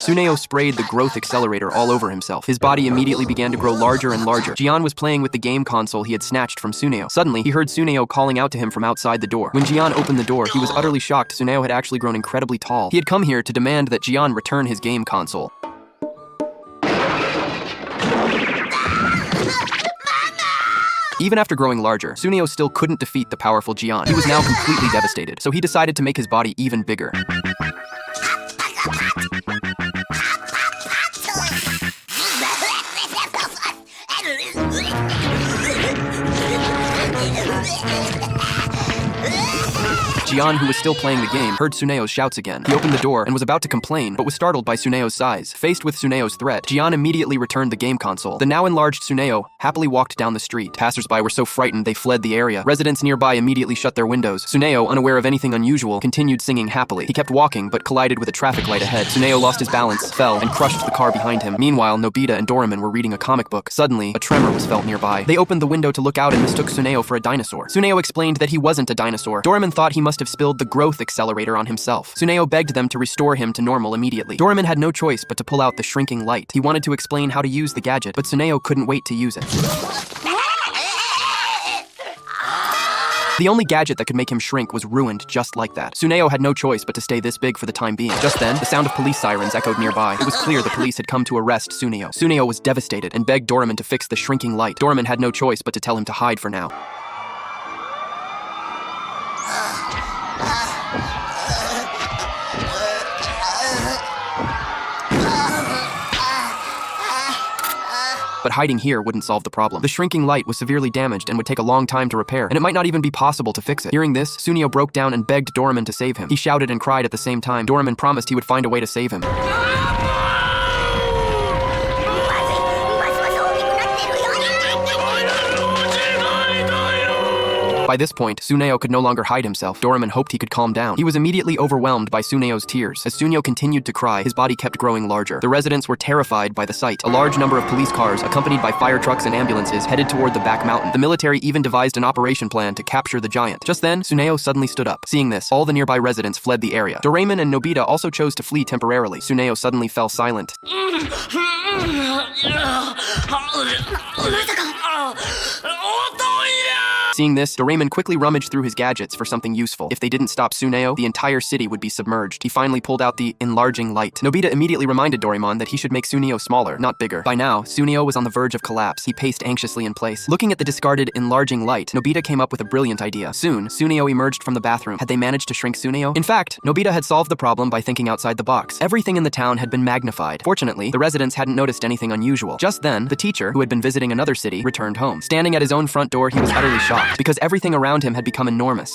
Suneo sprayed the growth accelerator all over himself. His body immediately began to grow larger and larger. Jian was playing with the game console he had snatched from Suneo. Suddenly, he heard Suneo calling out to him from outside the door. When Jian opened the door, he was utterly shocked. Suneo had actually grown incredibly tall. He had come here to demand that Jian return his game console. Even after growing larger, Suneo still couldn't defeat the powerful Jian. He was now completely devastated, so he decided to make his body even bigger. Jian, who was still playing the game, heard Suneo's shouts again. He opened the door and was about to complain, but was startled by Suneo's size. Faced with Suneo's threat, Jian immediately returned the game console. The now enlarged Suneo happily walked down the street. Passersby were so frightened they fled the area. Residents nearby immediately shut their windows. Suneo, unaware of anything unusual, continued singing happily. He kept walking, but collided with a traffic light ahead. Suneo lost his balance, fell, and crushed the car behind him. Meanwhile, Nobita and Doraemon were reading a comic book. Suddenly, a tremor was felt nearby. They opened the window to look out and mistook Suneo for a dinosaur. Suneo explained that he wasn't a dinosaur. Doraemon thought he must have spilled the growth accelerator on himself. Suneo begged them to restore him to normal immediately. Doraemon had no choice but to pull out the shrinking light. He wanted to explain how to use the gadget, but Suneo couldn't wait to use it. The only gadget that could make him shrink was ruined just like that. Suneo had no choice but to stay this big for the time being. Just then, the sound of police sirens echoed nearby. It was clear the police had come to arrest Suneo. Suneo was devastated and begged Doraemon to fix the shrinking light. Doraemon had no choice but to tell him to hide for now. But hiding here wouldn't solve the problem. The shrinking light was severely damaged and would take a long time to repair, and it might not even be possible to fix it. Hearing this, Suneo broke down and begged Doraemon to save him. He shouted and cried at the same time. Doraemon promised he would find a way to save him. By this point, Suneo could no longer hide himself. Doraemon hoped he could calm down. He was immediately overwhelmed by Suneo's tears. As Suneo continued to cry, his body kept growing larger. The residents were terrified by the sight. A large number of police cars, accompanied by fire trucks and ambulances, headed toward the back mountain. The military even devised an operation plan to capture the giant. Just then, Suneo suddenly stood up. Seeing this, all the nearby residents fled the area. Doraemon and Nobita also chose to flee temporarily. Suneo suddenly fell silent. Seeing this, Doraemon quickly rummaged through his gadgets for something useful. If they didn't stop Suneo, the entire city would be submerged. He finally pulled out the enlarging light. Nobita immediately reminded Doraemon that he should make Suneo smaller, not bigger. By now, Suneo was on the verge of collapse. He paced anxiously in place. Looking at the discarded enlarging light, Nobita came up with a brilliant idea. Soon, Suneo emerged from the bathroom. Had they managed to shrink Suneo? In fact, Nobita had solved the problem by thinking outside the box. Everything in the town had been magnified. Fortunately, the residents hadn't noticed anything unusual. Just then, the teacher, who had been visiting another city, returned home. Standing at his own front door, he was utterly shocked, because everything around him had become enormous.